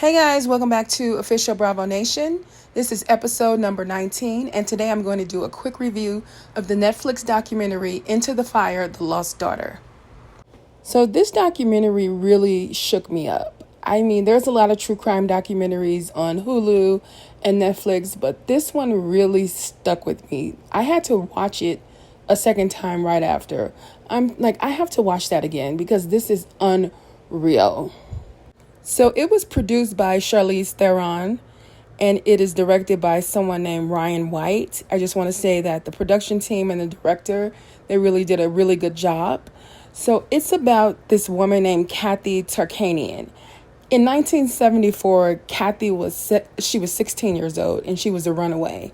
Hey guys, welcome back to Official Bravo Nation. This is episode number 19, and today I'm going to do a quick review of the Netflix documentary Into the Fire, The Lost Daughter. So this documentary really shook me up. I mean, there's a lot of true crime documentaries on Hulu and Netflix, but this one really stuck with me. I had to watch it a second time right after. I'm like, I have to watch that again because this is unreal. So it was produced by Charlize Theron, and it is directed by someone named Ryan White. I just want to say that the production team and the director, they really did a really good job. So it's about this woman named Kathy Tarkanian. In 1974, Kathy was 16 years old, and she was a runaway.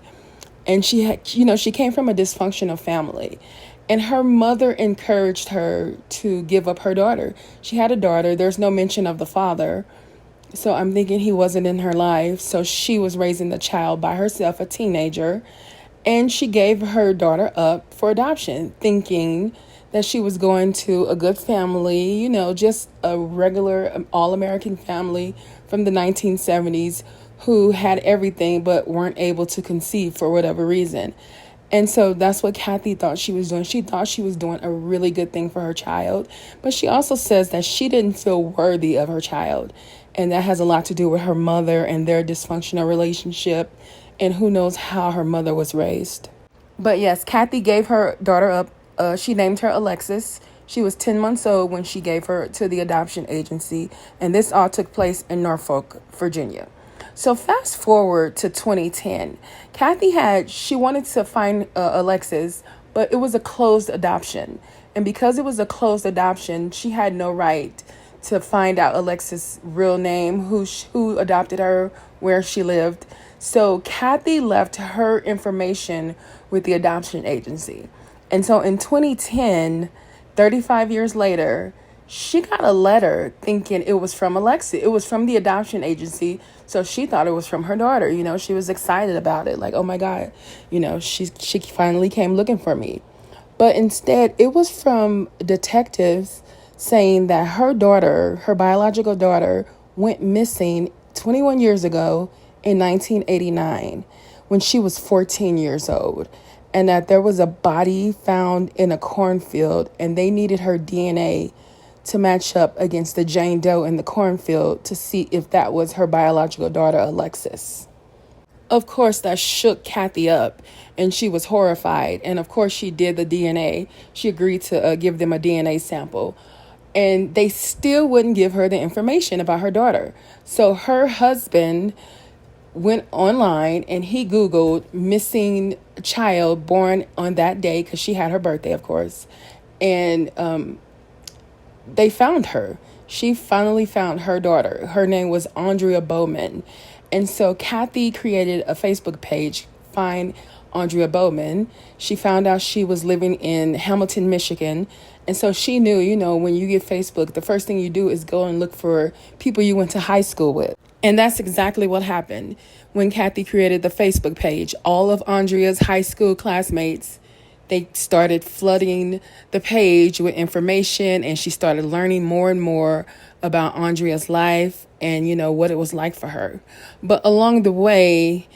And she came from a dysfunctional family. And her mother encouraged her to give up her daughter. She had a daughter. There's no mention of the father. So I'm thinking he wasn't in her life. So she was raising the child by herself, a teenager. And she gave her daughter up for adoption, thinking that she was going to a good family, just a regular all-American family from the 1970s who had everything but weren't able to conceive for whatever reason. And so that's what Kathy thought she was doing. She thought she was doing a really good thing for her child. But she also says that she didn't feel worthy of her child. And that has a lot to do with her mother and their dysfunctional relationship. And who knows how her mother was raised. But yes, Kathy gave her daughter up. She named her Alexis. She was 10 months old when she gave her to the adoption agency. And this all took place in Norfolk, Virginia. So fast forward to 2010, she wanted to find Alexis, but it was a closed adoption. And because it was a closed adoption, she had no right to find out Alexis' real name, who adopted her, where she lived. So Kathy left her information with the adoption agency. And so in 2010, 35 years later, she got a letter thinking it was from Alexis. It was from the adoption agency. So she thought it was from her daughter. She was excited about it. Like, oh my God, she finally came looking for me. But instead, it was from detectives saying that her daughter, her biological daughter, went missing 21 years ago in 1989 when she was 14 years old. And that there was a body found in a cornfield and they needed her DNA to match up against the Jane Doe in the cornfield to see if that was her biological daughter, Alexis. Of course, that shook Kathy up, and she was horrified. And of course, she did the DNA. She agreed to give them a DNA sample. And they still wouldn't give her the information about her daughter. So her husband went online and he Googled missing child born on that day, because she had her birthday, of course. And they found her. She finally found her daughter. Her name was Andrea Bowman. And so Kathy created a Facebook page, Find Andrea Bowman. She found out she was living in Hamilton, Michigan. And so she knew, when you get Facebook, the first thing you do is go and look for people you went to high school with. And that's exactly what happened when Kathy created the Facebook page. All of Andrea's high school classmates, they started flooding the page with information, and she started learning more and more about Andrea's life and, what it was like for her. But along the way,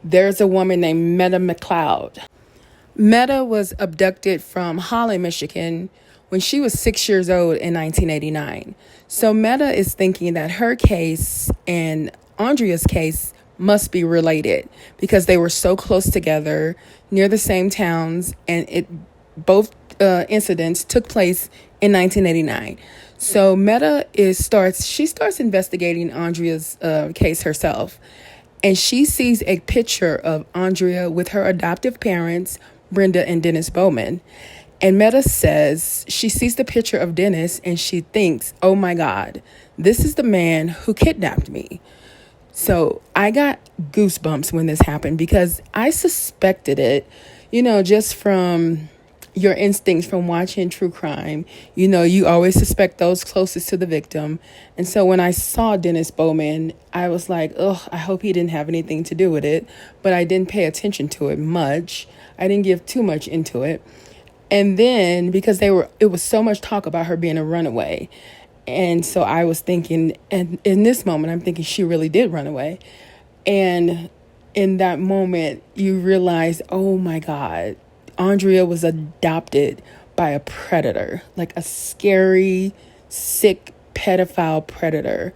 there's a woman named Meta McLeod. Meta was abducted from Holland, Michigan when she was 6 years old in 1989. So Meta is thinking that her case and Andrea's case must be related because they were so close together near the same towns, and both incidents took place in 1989. So Meta starts investigating Andrea's case herself, and she sees a picture of Andrea with her adoptive parents, Brenda and Dennis Bowman. And Meta says she sees the picture of Dennis and she thinks, oh my God, this is the man who kidnapped me. So I got goosebumps when this happened because I suspected it, just from your instincts from watching true crime. You always suspect those closest to the victim. And so when I saw Dennis Bowman, I was like, I hope he didn't have anything to do with it. But I didn't pay attention to it much. I didn't give too much into it. And then because it was so much talk about her being a runaway. And so I was thinking, and in this moment, I'm thinking she really did run away. And in that moment, you realize, oh my God, Andrea was adopted by a predator, like a scary, sick, pedophile predator.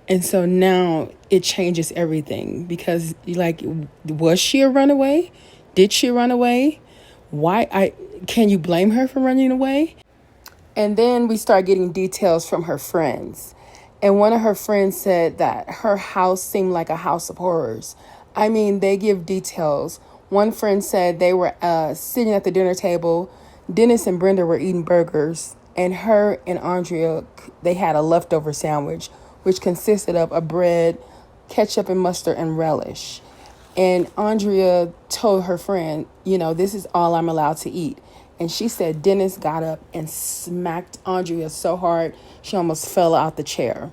And so now it changes everything because, like, was she a runaway? Did she run away? Can you blame her for running away? And then we start getting details from her friends. And one of her friends said that her house seemed like a house of horrors. I mean, they give details. One friend said they were sitting at the dinner table. Dennis and Brenda were eating burgers. And her and Andrea, they had a leftover sandwich, which consisted of a bread, ketchup and mustard, and relish. And Andrea told her friend, this is all I'm allowed to eat. And she said Dennis got up and smacked Andrea so hard she almost fell out the chair.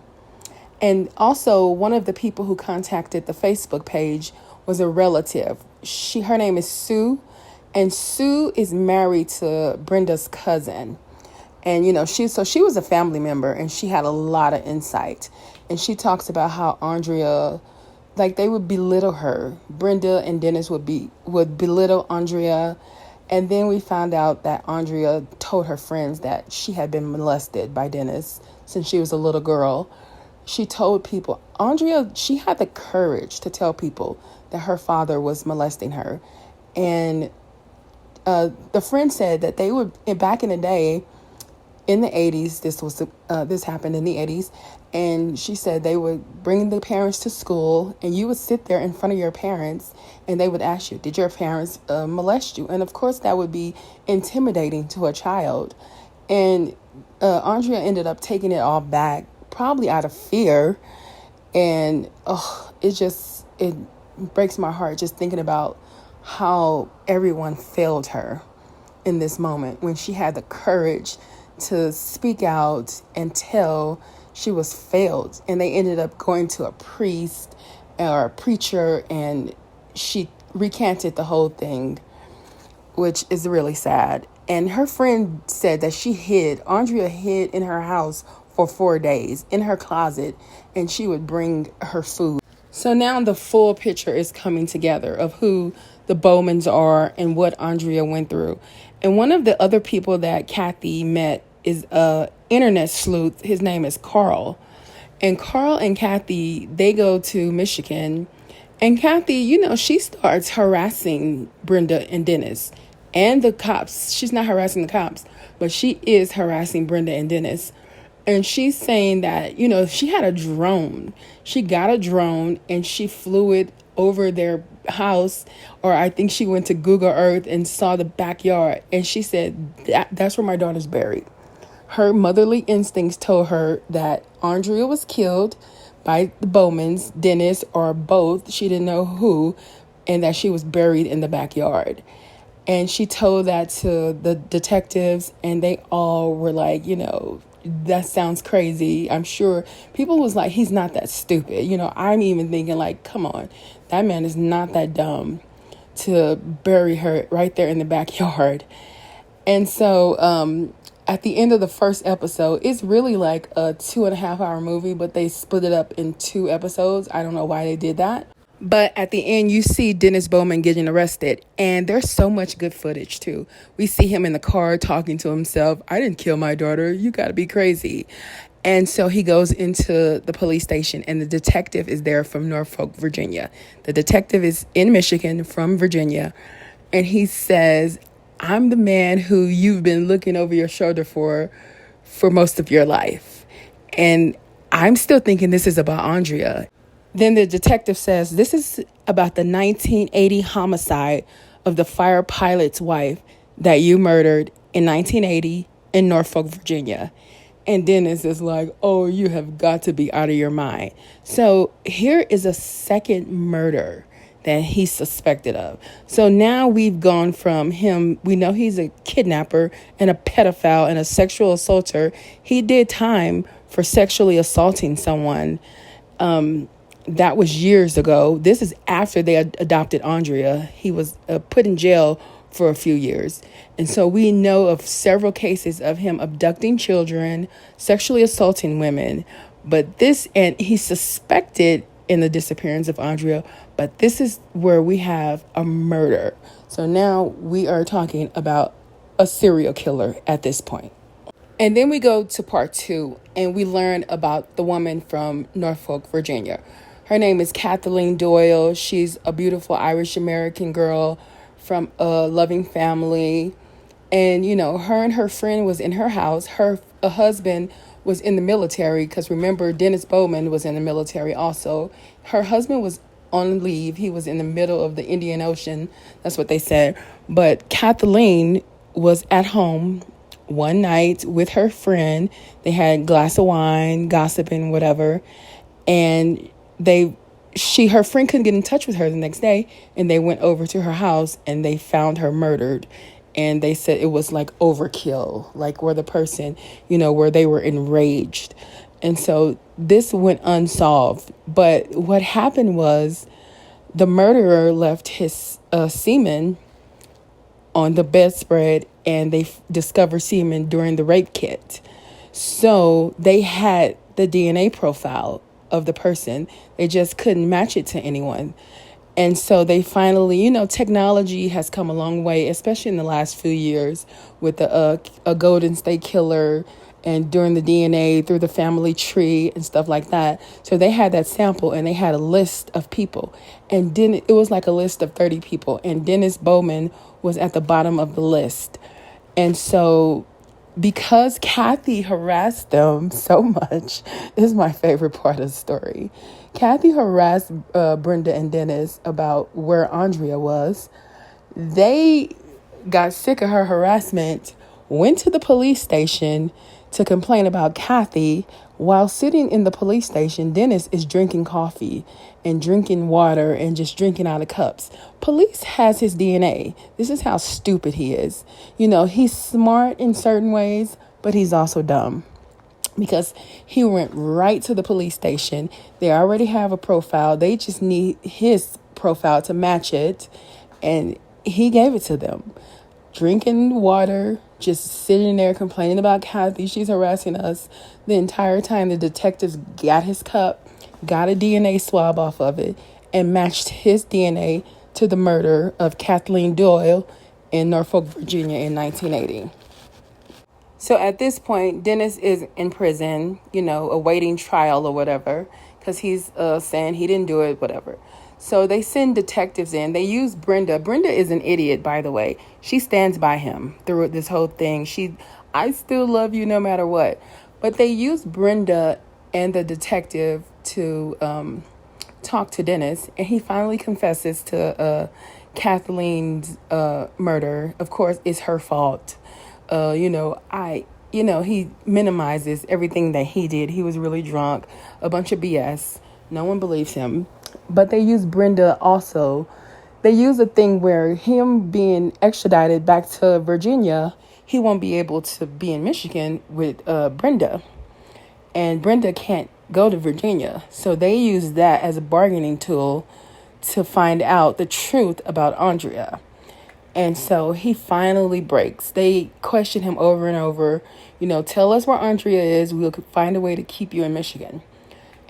And also, one of the people who contacted the Facebook page was a relative. Her name is Sue, and Sue is married to Brenda's cousin. And, she was a family member, and she had a lot of insight. And she talks about how Andrea, like, they would belittle her. Brenda and Dennis would belittle Andrea. And then we found out that Andrea told her friends that she had been molested by Dennis since she was a little girl. She told people, Andrea, she had the courage to tell people that her father was molesting her. And the friend said that they would, back in the day, in the 80s, this happened in the 80s, and she said they would bring the parents to school, and you would sit there in front of your parents, and they would ask you, did your parents molest you? And of course, that would be intimidating to a child. And Andrea ended up taking it all back, probably out of fear. And it breaks my heart just thinking about how everyone failed her in this moment when she had the courage to speak out and tell she was failed. And they ended up going to a priest or a preacher, and she recanted the whole thing, which is really sad. And her friend said that Andrea hid in her house for 4 days in her closet, and she would bring her food. So now the full picture is coming together of who the Bowmans are and what Andrea went through. And one of the other people that Kathy met is a internet sleuth. His name is Carl. And Carl and Kathy, they go to Michigan. And Kathy, she starts harassing Brenda and Dennis and the cops. She's not harassing the cops, but she is harassing Brenda and Dennis. And she's saying that, she had a drone. She got a drone and she flew it over their house, or I think she went to Google Earth and saw the backyard. And she said, that's where my daughter's buried. Her motherly instincts told her that Andrea was killed by the Bowmans, Dennis, or both. She didn't know who, and that she was buried in the backyard. And she told that to the detectives, and they all were like, that sounds crazy. I'm sure people was like, he's not that stupid. I'm even thinking like, come on, that man is not that dumb to bury her right there in the backyard. And so at the end of the first episode, it's really like a 2.5 hour movie, but they split it up in 2 episodes. I don't know why they did that. But at the end, you see Dennis Bowman getting arrested. And there's so much good footage, too. We see him in the car talking to himself. I didn't kill my daughter. You got to be crazy. And so he goes into the police station, and the detective is there from Norfolk, Virginia. The detective is in Michigan from Virginia. And he says, I'm the man who you've been looking over your shoulder for most of your life. And I'm still thinking this is about Andrea. Then the detective says, this is about the 1980 homicide of the fighter pilot's wife that you murdered in 1980 in Norfolk, Virginia. And Dennis is like, oh, you have got to be out of your mind. So here is a second murder that he's suspected of. So now we've gone from him, we know he's a kidnapper and a pedophile and a sexual assaulter. He did time for sexually assaulting someone. That was years ago. This is after they adopted Andrea. He was put in jail for a few years. And so we know of several cases of him abducting children, sexually assaulting women. And he's suspected in the disappearance of Andrea, but this is where we have a murder. So now we are talking about a serial killer at this point. And then we go to part 2, and we learn about the woman from Norfolk, Virginia. Her name is Kathleen Doyle. She's a beautiful Irish-American girl from a loving family. And, her and her friend was in her house. Her husband was in the military, because remember, Dennis Bowman was in the military also. Her husband was on leave. He was in the middle of the Indian Ocean. That's what they said. But Kathleen was at home one night with her friend. They had a glass of wine, gossiping, whatever. And her friend couldn't get in touch with her the next day. And they went over to her house and they found her murdered. And they said it was like overkill, like where the person, where they were enraged. And so this went unsolved. But what happened was the murderer left his semen on the bedspread, and they discovered semen during the rape kit. So they had the DNA profile of the person. They just couldn't match it to anyone. And so they finally, technology has come a long way, especially in the last few years with a Golden State Killer and during the DNA through the family tree and stuff like that. So they had that sample and they had a list of people. And it was like a list of 30 people. And Dennis Bowman was at the bottom of the list. And so because Kathy harassed them so much, this is my favorite part of the story. Kathy harassed Brenda and Dennis about where Andrea was. They got sick of her harassment, went to the police station to complain about Kathy. While sitting in the police station, Dennis is drinking coffee and drinking water and just drinking out of cups. Police has his DNA. This is how stupid he is. He's smart in certain ways, but he's also dumb. Because he went right to the police station. They already have a profile. They just need his profile to match it. And he gave it to them. Drinking water, just sitting there complaining about Kathy. She's harassing us. The entire time the detectives got his cup, got a DNA swab off of it, and matched his DNA to the murder of Kathleen Doyle in Norfolk, Virginia in 1980. So at this point, Dennis is in prison, awaiting trial or whatever, because he's saying he didn't do it, whatever. So they send detectives in. They use Brenda. Brenda is an idiot, by the way. She stands by him through this whole thing. I still love you no matter what. But they use Brenda and the detective to talk to Dennis. And he finally confesses to Kathleen's murder. Of course, it's her fault. He minimizes everything that he did. He was really drunk, a bunch of BS. No one believes him. But they use Brenda also. They use a thing where him being extradited back to Virginia, he won't be able to be in Michigan with Brenda. And Brenda can't go to Virginia. So they use that as a bargaining tool to find out the truth about Andrea. And so he finally breaks. They question him over and over. Tell us where Andrea is. We'll find a way to keep you in Michigan.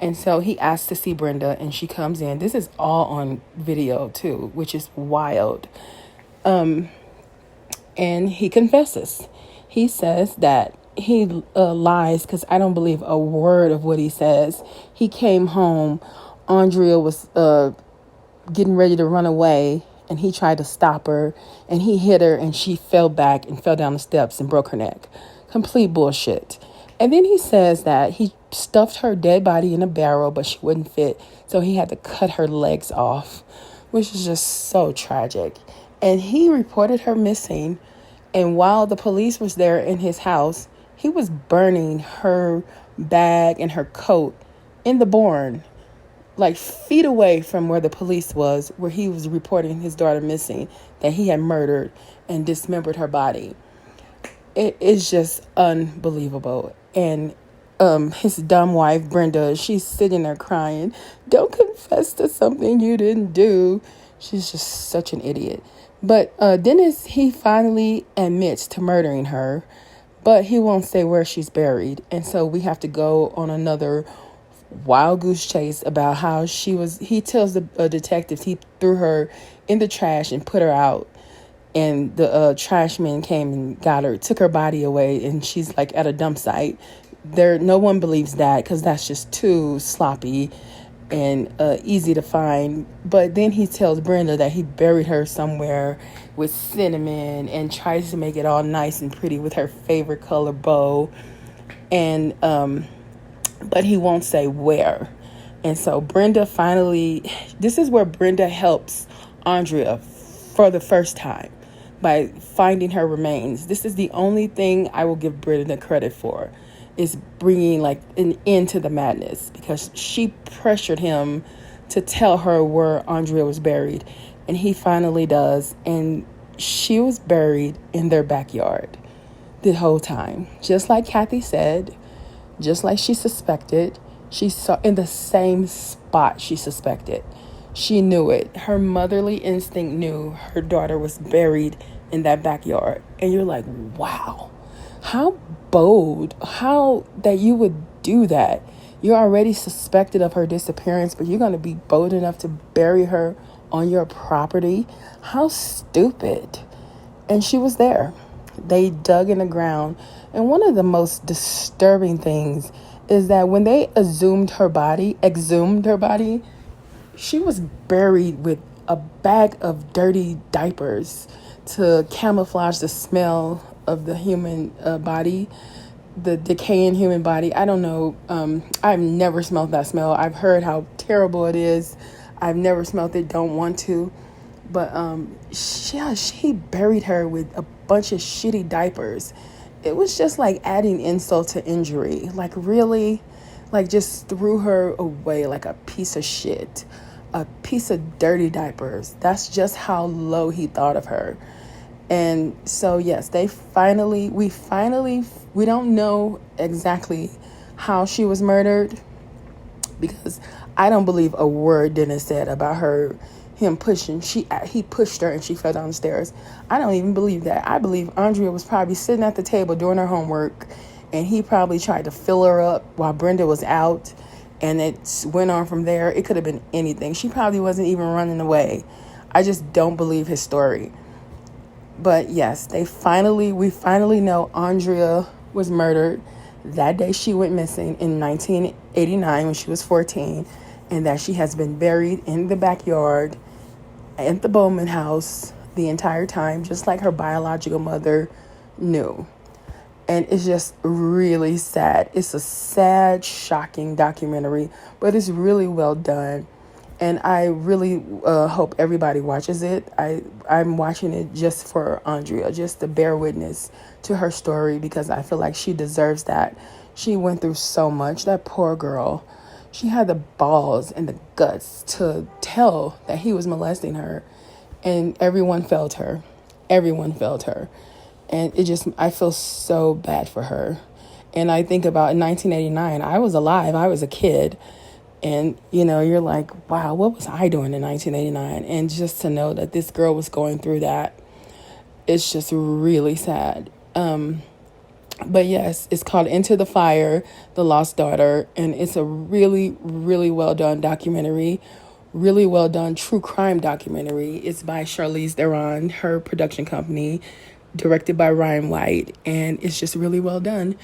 And so he asks to see Brenda, and she comes in. This is all on video, too, which is wild. And he confesses. He says that he lies because I don't believe a word of what he says. He came home. Andrea was getting ready to run away, and he tried to stop her, and he hit her, and she fell back and fell down the steps and broke her neck. Complete bullshit. And then he says that he stuffed her dead body in a barrel, but she wouldn't fit, so he had to cut her legs off, which is just so tragic. And he reported her missing, and while the police was there in his house, he was burning her bag and her coat in the barn, like feet away from where the police was, where he was reporting his daughter missing, that he had murdered and dismembered her body. It is just unbelievable. And his dumb wife, Brenda, she's sitting there crying. Don't confess to something you didn't do. She's just such an idiot. But Dennis, he finally admits to murdering her, but he won't say where she's buried. And so we have to go on another wild goose chase about how he tells the detectives he threw her in the trash and put her out. And the trash men came and got her, took her body away, and she's like at a dump site. No one believes that because that's just too sloppy and easy to find. But then he tells Brenda that he buried her somewhere with cinnamon and tries to make it all nice and pretty with her favorite color bow. And but he won't say where. And so Brenda finally, this is where Brenda helps Andrea for the first time by finding her remains. This is the only thing I will give Brenda credit for, is bringing like an end to the madness, because she pressured him to tell her where Andrea was buried, and he finally does. And she was buried in their backyard the whole time, just like Kathy said, just like she suspected. She saw in the same spot she suspected. She knew it. Her motherly instinct knew her daughter was buried in that backyard. And you're like, wow, how bold, how that you would do that. You're already suspected of her disappearance, but you're going to be bold enough to bury her on your property. How stupid. And she was there. They dug in the ground. And one of the most disturbing things is that when they exhumed her body, she was buried with a bag of dirty diapers to camouflage the smell of the human body, the decaying human body. I don't know. I've never smelled that smell. I've heard how terrible it is. I've never smelled it, don't want to. But she buried her with a bunch of shitty diapers. It was just like adding insult to injury. Like, really? Like, just threw her away like a piece of shit. A piece of dirty diapers. That's just how low he thought of her. And so, yes, we don't know exactly how she was murdered, because I don't believe a word Dennis said about him pushing. He pushed her and she fell down the stairs. I don't even believe that. I believe Andrea was probably sitting at the table doing her homework, and he probably tried to fill her up while Brenda was out, and it went on from there. It could have been anything. She probably wasn't even running away. I just don't believe his story. But yes, we finally know Andrea was murdered that day she went missing in 1989 when she was 14, and that she has been buried in the backyard at the Bowman house the entire time, just like her biological mother knew. And it's just really sad. It's a sad, shocking documentary, but it's really well done. And I really hope everybody watches it. I'm watching it just for Andrea, just to bear witness to her story, because I feel like she deserves that. She went through so much. That poor girl. She had the balls and the guts to tell that he was molesting her, and everyone failed her. Everyone failed her. And I feel so bad for her. And I think about in 1989, I was alive. I was a kid. And, you're like, wow, what was I doing in 1989? And just to know that this girl was going through that, it's just really sad. But yes, it's called Into the Fire, The Lost Daughter. And it's a really, really well done documentary. Really well done true crime documentary. It's by Charlize Theron, her production company, directed by Ryan White. And it's just really well done.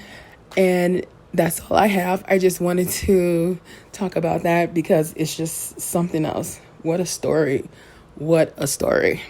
And that's all I have. I just wanted to talk about that because it's just something else. What a story. What a story.